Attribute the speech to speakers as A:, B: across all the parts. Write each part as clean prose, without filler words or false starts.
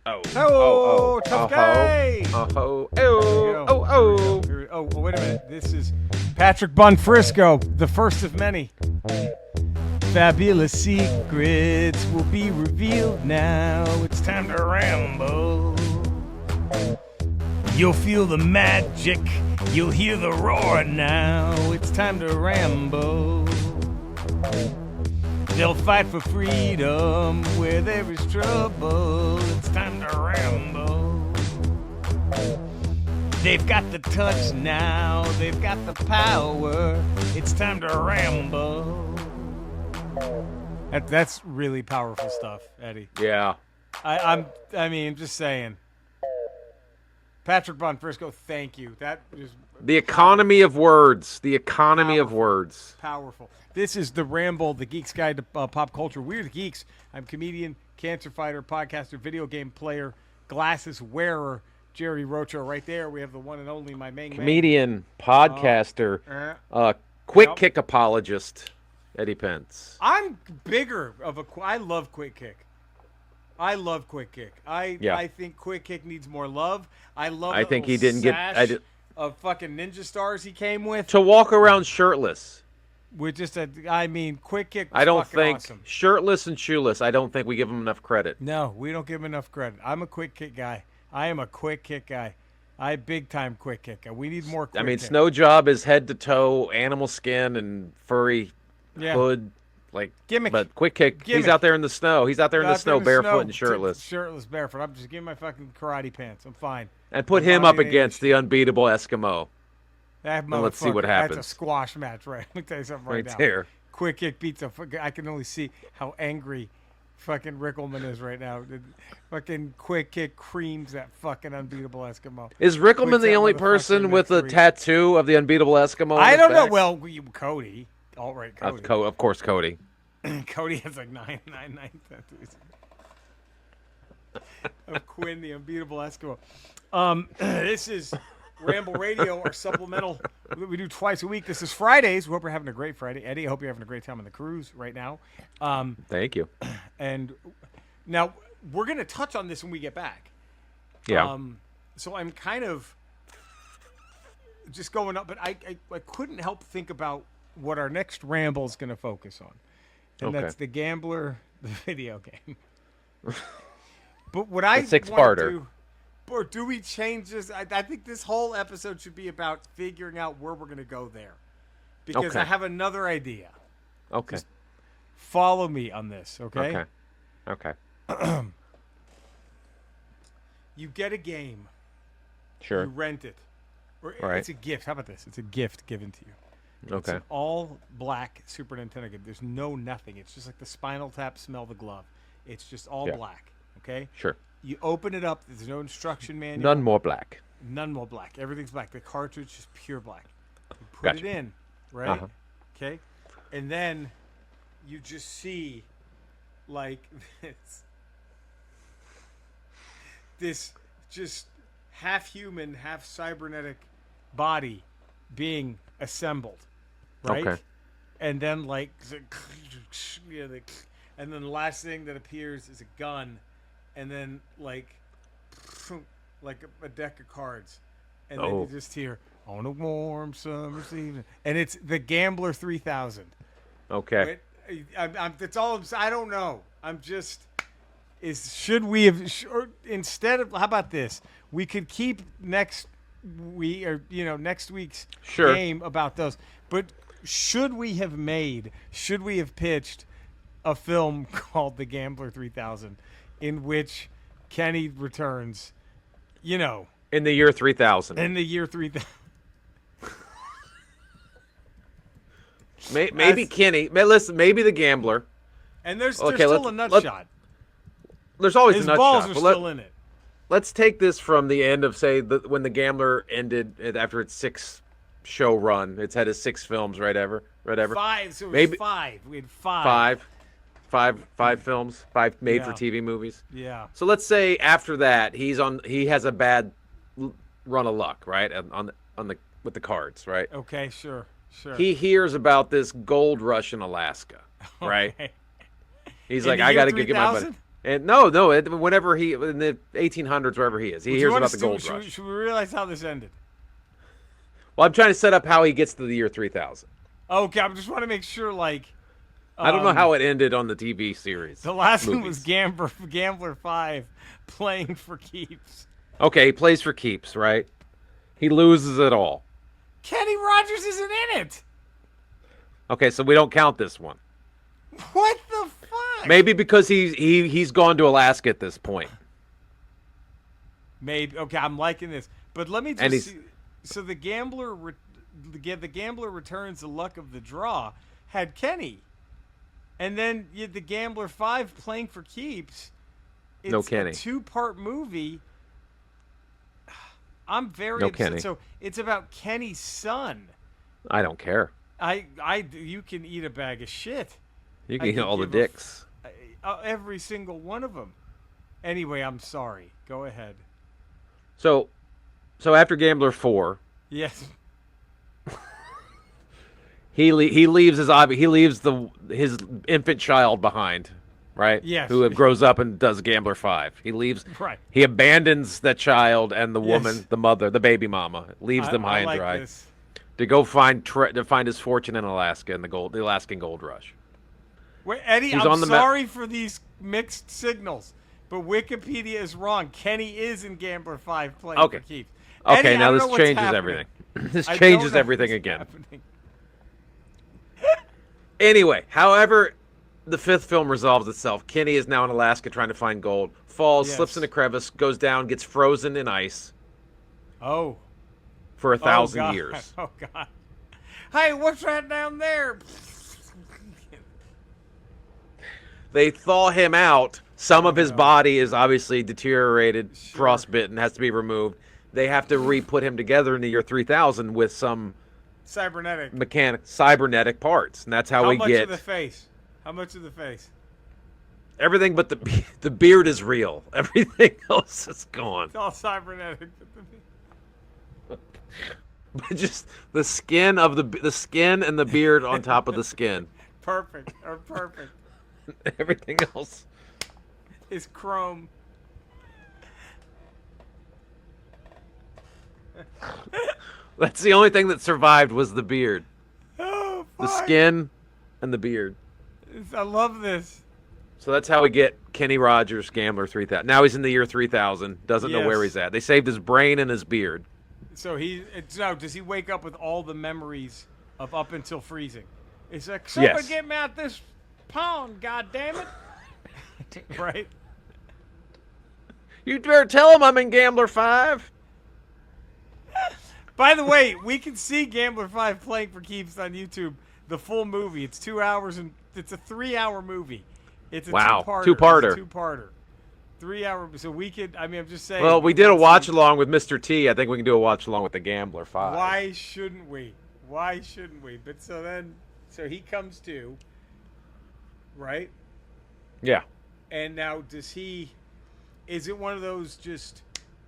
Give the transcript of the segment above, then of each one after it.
A: Oh, tough guy. Oh, wait a minute. This is Patrick Bonfrisco, the first of many. Fabulous secrets will be revealed now. It's time to ramble. You'll feel the magic. You'll hear the roar now. It's time to ramble. They'll fight for freedom where there is trouble. It's time to ramble. They've got the touch now. They've got the power. It's time to ramble. That's really powerful stuff, Eddie.
B: Yeah.
A: I mean, just saying. Patrick Bonfrisco, thank you. That is
B: the economy of words. The economy of words.
A: Powerful. This is the Ramble, the Geek's Guide to Pop Culture. We're the Geeks. I'm comedian, cancer fighter, podcaster, video game player, glasses wearer, Jerry Rocho. Right there, we have the one and only my main
B: comedian, podcaster, quick kick apologist, Eddie Pence.
A: I'm bigger of a. I love Quick Kick. I love Quick Kick. I think Quick Kick needs more love. I think
B: he didn't get
A: of fucking ninja stars he came with
B: to walk around shirtless.
A: With just Quick Kick.
B: I don't think
A: awesome.
B: Shirtless and shoeless. I don't think we give him enough credit.
A: No, we don't give him enough credit. I'm a Quick Kick guy. I am a Quick Kick guy. I big time Quick Kick. We need more. Quick Kick.
B: Snow Job is head to toe, animal skin and furry hood.
A: Gimmick.
B: But Quick Kick, he's out there in the snow. He's out there in the snow barefoot and shirtless.
A: Shirtless, barefoot. I'm just giving my fucking karate pants. I'm fine.
B: And put him up against the unbeatable Eskimo.
A: And
B: let's see what happens.
A: That's a squash match, right? Let me tell you something right now.
B: Right there.
A: Quick Kick beats I can only see how angry fucking Rickelman is right now. Fucking Quick Kick creams that fucking unbeatable Eskimo.
B: Is Rickelman the only person with a tattoo of the unbeatable Eskimo?
A: I don't know. Well, Cody. All right, Cody.
B: Of course, Cody.
A: Cody has like 999 tattoos. Of Quinn, the unbeatable Eskimo. This is Ramble Radio, our supplemental. We do twice a week. This is Fridays. We hope you're having a great Friday. Eddie, I hope you're having a great time on the cruise right now.
B: Thank you.
A: And now we're going to touch on this when we get back.
B: Yeah.
A: So I'm kind of just going up, but I couldn't help think about what our next ramble is going to focus on. And that's The Gambler, the video game. But what I want to do, or do we change this? I think this whole episode should be about figuring out where we're going to go there. Because I have another idea.
B: Okay.
A: Just follow me on this, okay?
B: Okay.
A: You get a game.
B: Sure.
A: You rent it. Or
B: right.
A: It's a gift. How about this? It's a gift given to you.
B: Okay.
A: It's an all-black Super Nintendo game. There's nothing. It's just like the Spinal Tap, Smell the Glove. It's just all black, okay?
B: Sure.
A: You open it up. There's no instruction manual.
B: None more black.
A: None more black. Everything's black. The cartridge is pure black. You put it in, right? Okay? And then you just see, like, this just half-human, half-cybernetic body being assembled, right?
B: Okay.
A: And then and then the last thing that appears is a gun, and then like a deck of cards, and then you just hear on a warm summer's evening, and it's The Gambler 3000.
B: Okay.
A: That's all. I don't know. I'm just. Should we have? Or instead of, how about this? We could keep next week's game about those. But should we have pitched a film called The Gambler 3000 in which Kenny returns, in
B: the year 3000.
A: In the year 3000.
B: Maybe Kenny. Listen, maybe the Gambler.
A: And there's still a nut shot.
B: There's always
A: His
B: a nut
A: balls
B: shot.
A: are still in it.
B: Let's take this from the end of, say, when The Gambler ended after its 6-show run. It's had its 6 films, whatever.
A: 5. So it was 5. We had 5.
B: Five films, 5 made-for-TV movies.
A: Yeah.
B: So let's say after that, he has a bad run of luck, right? With the cards, right?
A: Okay, sure.
B: He hears about this gold rush in Alaska, right?
A: Okay.
B: He's like, I got to get my money. And no, whenever he in the 1800s, wherever he is, he hears about the gold rush.
A: Should we realize how this ended?
B: Well, I'm trying to set up how he gets to the year 3000.
A: Okay, I just want to make sure, like.
B: I don't know how it ended on the TV series.
A: The last one was Gambler 5 playing for keeps.
B: Okay, he plays for keeps, right? He loses it all.
A: Kenny Rogers isn't in it.
B: Okay, so we don't count this one.
A: What the fuck?
B: Maybe because he's gone to Alaska at this point.
A: Maybe. Okay, I'm liking this. But let me just see. So the gambler returns the luck of the draw had Kenny. And then the Gambler 5 playing for keeps. It's
B: no Kenny.
A: A 2-part movie. I'm very
B: no
A: upset.
B: Kenny.
A: So it's about Kenny's son.
B: I don't care.
A: You can eat a bag of shit.
B: You can eat all the dicks.
A: Every single one of them. Anyway, I'm sorry. Go ahead.
B: So after Gambler 4.
A: Yes.
B: He leaves his infant child behind, right?
A: Yes.
B: Who grows up and does Gambler 5. He leaves.
A: Right.
B: He abandons that child and the woman, the mother, the baby mama, leaves them high and dry
A: this.
B: to go find his fortune in Alaska in the Alaskan gold rush.
A: Wait, Eddie, I'm sorry for these mixed signals, but Wikipedia is wrong. Kenny is in Gambler 5 playing for keeps.
B: Okay,
A: Eddie,
B: now this changes everything. This changes everything again.
A: Happening.
B: Anyway, however, the 5th film resolves itself. Kenny is now in Alaska trying to find gold. Falls, slips in a crevice, goes down, gets frozen in ice.
A: Oh.
B: For 1,000 years.
A: Oh, God. Hey, what's that down there?
B: They thaw him out. Some of his body is obviously deteriorated, frostbitten, has to be removed. They have to re-put him together in the year 3000 with some cybernetic parts, and that's how we get.
A: How much of the face? How much of the face?
B: Everything but the beard is real. Everything else is gone.
A: It's all cybernetic.
B: But just the skin of the skin and the beard on top of the skin.
A: Perfect.
B: Everything else
A: is chrome.
B: That's the only thing that survived was the beard.
A: Oh,
B: the skin and the beard.
A: I love this.
B: So that's how we get Kenny Rogers, Gambler 3000. Now he's in the year 3000. Doesn't know where he's at. They saved his brain and his beard.
A: So does he wake up with all the memories of up until freezing? It's like, somebody get me out this pond, goddammit. Right?
B: You better tell him I'm in Gambler 5.
A: By the way, we can see Gambler 5 playing for keeps on YouTube. The full movie. It's 2 hours and it's a 3-hour movie. It's a two-parter.
B: Two-parter.
A: It's a 2-parter. 3 hour. So we could. I mean, I'm just saying.
B: Well, we did a watch along with Mr. T. I think we can do a watch along with the Gambler 5.
A: Why shouldn't we? But so he comes to. Right.
B: Yeah.
A: And now, is it one of those just?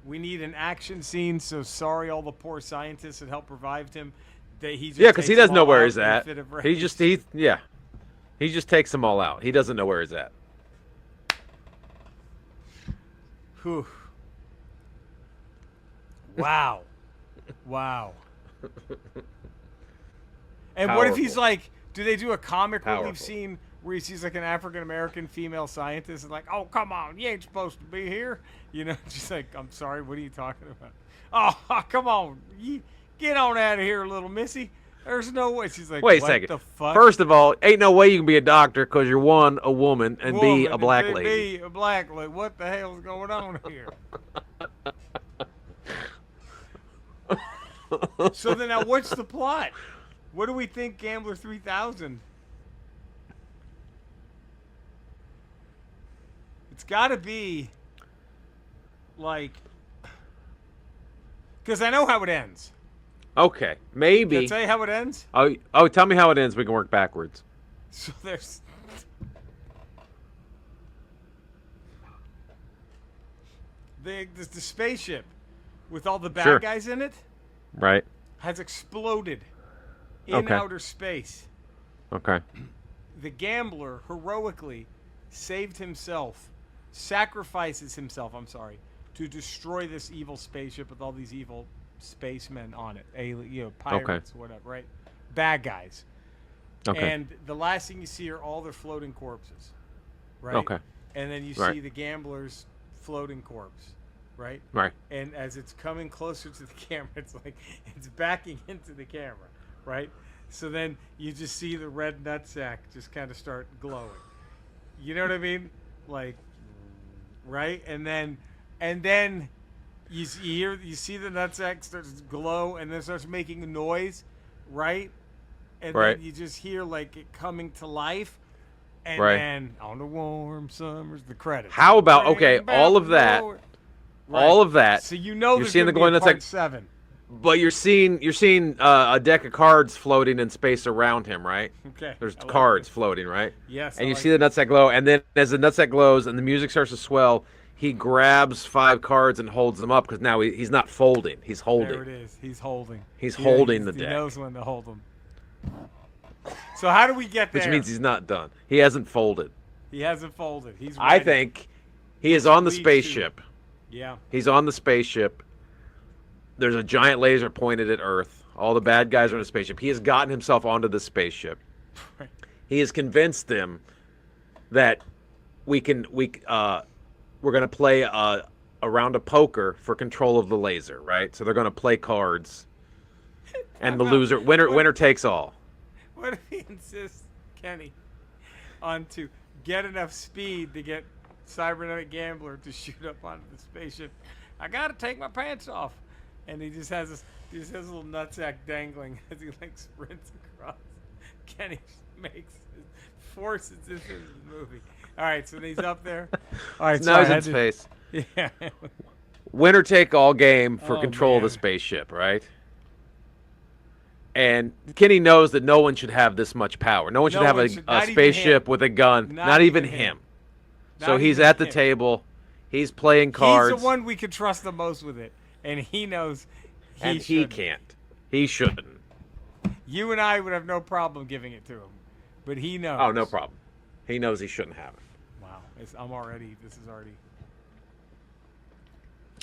A: We need an action scene, so sorry all the poor scientists that helped revive him.
B: Because he doesn't know where he's at. He just takes them all out. He doesn't know where he's at.
A: Whew. Wow. And what if he's like, do they do a comic relief scene where he sees like an African-American female scientist and like, oh, come on, you ain't supposed to be here. You know, just like, I'm sorry, what are you talking about? Oh, come on. Get on out of here, little missy. There's no way. She's like,
B: wait a
A: what
B: second.
A: The fuck?
B: First of all, ain't no way you can be a doctor because you're one, a woman, and B, a black lady.
A: B, a black lady. What the hell is going on here? So then now what's the plot? What do we think Gambler 3000? It's got to be like, because I know how it ends.
B: Okay, maybe.
A: Can I tell you how it ends?
B: Oh, tell me how it ends. We can work backwards.
A: So there's the spaceship with all the bad guys in it.
B: Right.
A: Has exploded in outer space.
B: Okay.
A: The gambler heroically saved himself sacrifices himself. I'm sorry, to destroy this evil spaceship with all these evil spacemen on it, pirates, whatever, right? Bad guys.
B: Okay.
A: And the last thing you see are all their floating corpses, right?
B: Okay.
A: And then you see the gambler's floating corpse, right?
B: Right.
A: And as it's coming closer to the camera, it's like it's backing into the camera, right? So then you just see the red nutsack just kind of start glowing. You know what I mean? Like, right? And then you see the nutsack starts to glow and then starts making a noise, right? And then you just hear like it coming to life, and then on the warm summers, the credits.
B: How about all of that, all of that?
A: So you're
B: seeing the glowing
A: part 7,
B: but you're seeing a deck of cards floating in space around him, right?
A: Okay.
B: There's cards floating, right?
A: Yes.
B: And you see the nutsack glow, and then as the nutsack glows and the music starts to swell, he grabs 5 cards and holds them up because now he's not folding, he's holding.
A: There it is. He's holding.
B: He's holding the deck.
A: He knows when to hold them. So how do we get there?
B: Which means he's not done. He hasn't folded.
A: He hasn't folded. He's ready.
B: I think he is on the spaceship.
A: Yeah.
B: He's on the spaceship. There's a giant laser pointed at Earth. All the bad guys are in the spaceship. He has gotten himself onto the spaceship. He has convinced them that we're going to play a round of poker for control of the laser, right? So they're going to play cards. And the loser, winner takes all.
A: What if he insists, Kenny, on to get enough speed to get Cybernetic Gambler to shoot up onto the spaceship? I gotta take my pants off, and he just has a little nutsack dangling as he like sprints across. Kenny forces this into the movie. All right, so he's up there. All right,
B: now he's in space.
A: Yeah.
B: Winner take all game for control of the spaceship, right? And Kenny knows that no one should have this much power. No one should have a spaceship with a gun. Not even him. So he's at the table. He's playing cards.
A: He's the one we could trust the most with it. And he knows
B: he can't. He shouldn't.
A: You and I would have no problem giving it to him. But he knows.
B: Oh, no problem. He knows he shouldn't have it.
A: Wow. This is already.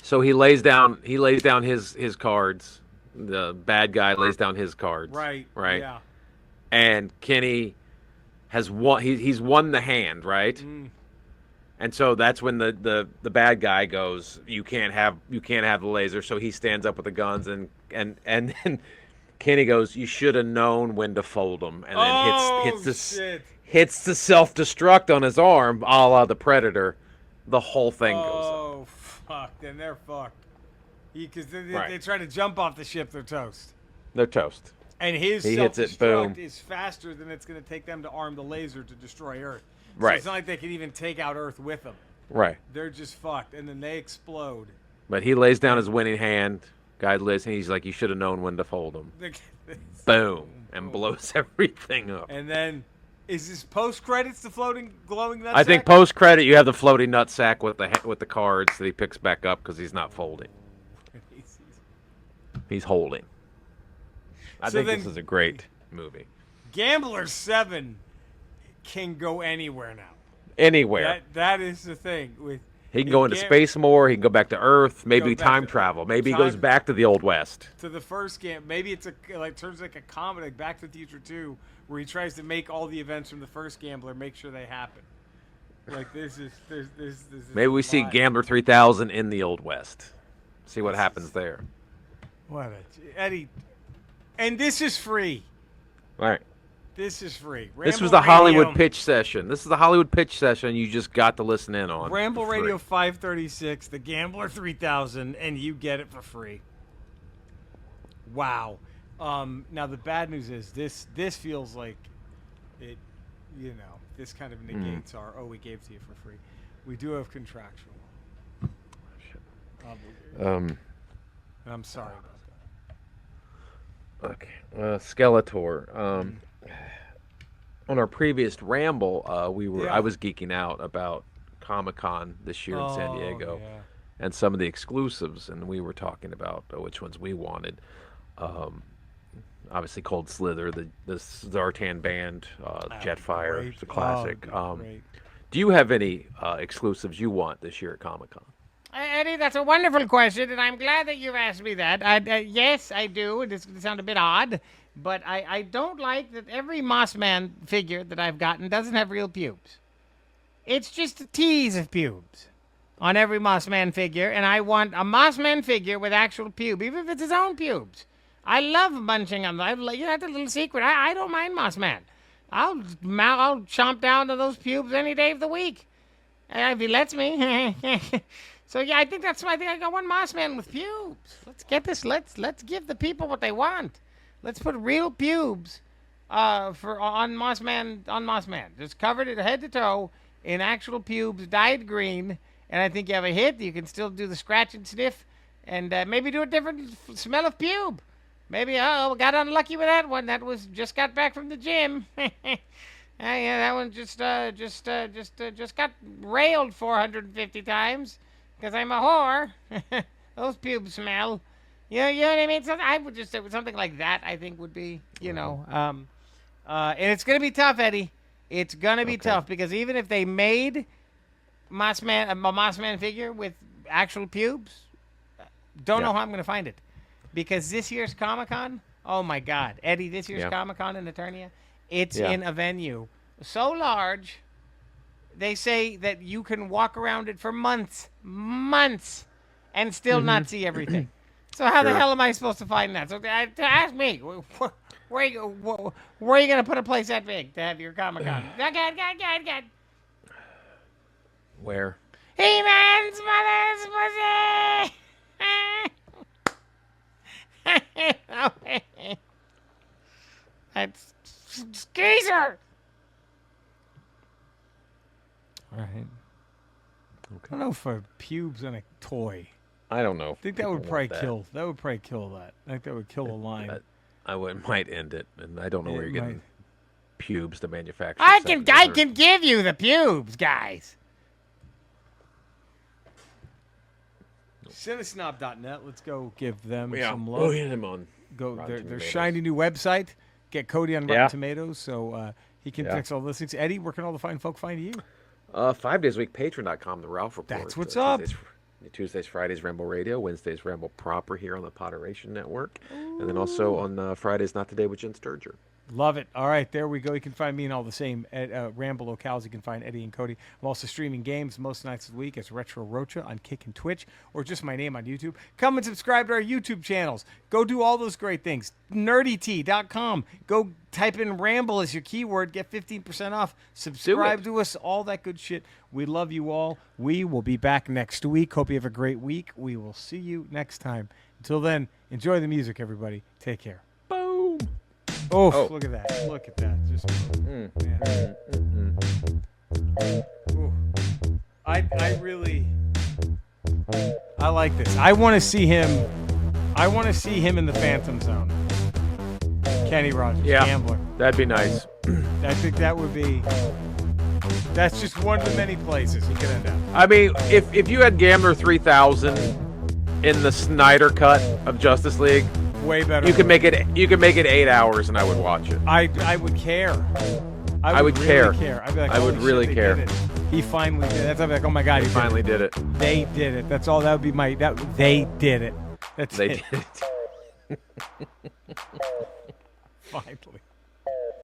B: So he lays down his cards. The bad guy lays down his cards.
A: Right. Yeah.
B: And Kenny has won. He's won the hand, right?
A: Mm.
B: And so that's when the bad guy goes, you can't have the laser. So he stands up with the guns and then Kenny goes, you should have known when to fold them, and then hits the self-destruct on his arm, a la the Predator. The whole thing goes up.
A: Oh fuck! Then they're fucked. Because they try to jump off the ship, they're toast.
B: They're toast.
A: And his self-destruct is faster than it's going to take them to arm the laser to destroy Earth. So it's not like they can even take out Earth with them.
B: Right.
A: They're just fucked, and then they explode.
B: But he lays down his winning hand. Guy lists, and he's like, you should have known when to fold them. Boom. And blows everything up.
A: And then, is this post-credits the floating, glowing nutsack?
B: I think post-credit you have the floating nutsack with the cards that he picks back up because he's not folding. He's holding. I think this is a great movie.
A: Gambler 7 can go anywhere now.
B: Anywhere.
A: That is the thing.
B: He can go into space more. He can go back to Earth. Maybe time travel. Maybe he goes back to the Old West.
A: To the first game. Maybe it's turns like a comedy, like Back to the Future 2, where he tries to make all the events from the first Gambler, make sure they happen. Like this is
B: maybe we see Gambler 3000 in the Old West. See what happens there.
A: What Eddie, and this is free.
B: Right.
A: This is free.
B: This was the Hollywood pitch session. This is the Hollywood pitch session you just got to listen in on.
A: Ramble Radio 536, the Gambler 3000, and you get it for free. Wow. Now the bad news is this feels like it. This kind of negates our. Oh, we gave it to you for free. We do have contractual. I'm sorry about that.
B: Okay, Skeletor. On our previous Ramble, I was geeking out about Comic-Con this year in San Diego, and some of the exclusives, and we were talking about which ones we wanted. Obviously, Cold Slither, the Zartan band, Jetfire, it's a classic. Do Do you have any exclusives you want this year at Comic-Con?
C: Eddie, that's a wonderful question, and I'm glad that you've asked me that. Yes, I do. It's going to sound a bit odd, but I don't like that every Mossman figure that I've gotten doesn't have real pubes. It's just a tease of pubes on every Mossman figure, and I want a Mossman figure with actual pube, even if it's his own pubes. I love munching on them. That's a little secret. I don't mind Mossman. I'll chomp down to those pubes any day of the week, if he lets me. So yeah, I think I got one Mossman with pubes. Let's get this. Let's give the people what they want. Let's put real pubes on Mossman. Just covered it head to toe in actual pubes, dyed green. And I think you have a hit. You can still do the scratch and sniff, and maybe do a different smell of pube. Maybe got unlucky with that one. That was just got back from the gym. Yeah, that one just got railed 450 times because I'm a whore. Those pubes smell. You know what I mean? I would just say something like that. I think would be, and it's gonna be tough, Eddie. It's gonna be tough because even if they made a Mossman figure with actual pubes, don't know how I'm gonna find it. Because this year's Comic-Con, oh my God, Eddie, this year's Comic-Con in Eternia, it's in a venue so large, they say that you can walk around it for months, and still not see everything. So how the hell am I supposed to find that? So ask me, where are you going to put a place that big to have your Comic-Con? God.
B: Where?
C: He-Man's mother's pussy! That's Skeezer.
A: All right. I don't know for pubes on a toy.
B: I don't know.
A: I think that would probably kill. That would probably kill that. I think that would kill a line.
B: Might end it, and I don't know where you're getting pubes to manufacture.
C: I can give you the pubes, guys.
A: Cinesnob.net. Let's go give them some love.
B: Oh, yeah, them on.
A: Go their shiny new website. Get Cody on Rotten Tomatoes so he can fix all those things. Eddie, where can all the fine folk find you?
B: 5 days a week, patreon.com, the Ralph Report.
A: That's what's up.
B: Tuesdays, Fridays, Ramble Radio. Wednesdays, Ramble Proper here on the Potteration Network. Ooh. And then also on Fridays, Not Today with Jen Sturger.
A: Love it. All right, there we go. You can find me in all the same at Ramble Locales. You can find Eddie and Cody. I'm also streaming games most nights of the week as Retro Rocha on Kick and Twitch, or just my name on YouTube. Come and subscribe to our YouTube channels. Go do all those great things. NerdyT.com. Go type in Ramble as your keyword. Get 15% off. Subscribe to us. All that good shit. We love you all. We will be back next week. Hope you have a great week. We will see you next time. Until then, enjoy the music, everybody. Take care.
B: Boom.
A: Oh, look at that. Look at that. Just I really like this. I want to see him in the Phantom Zone. Kenny Rogers, Gambler.
B: That'd be nice.
A: I think that's just one of the many places he could end up.
B: I mean, if you had Gambler 3000 in the Snyder cut of Justice League,
A: way better.
B: You could make it 8 hours, and I would watch it.
A: I would care.
B: I would really
A: care. I'd be like,
B: I would really care.
A: He finally did it. That's like, oh my God,
B: he finally did it.
A: They did it. That's all. That would be they did it. They did it. Finally.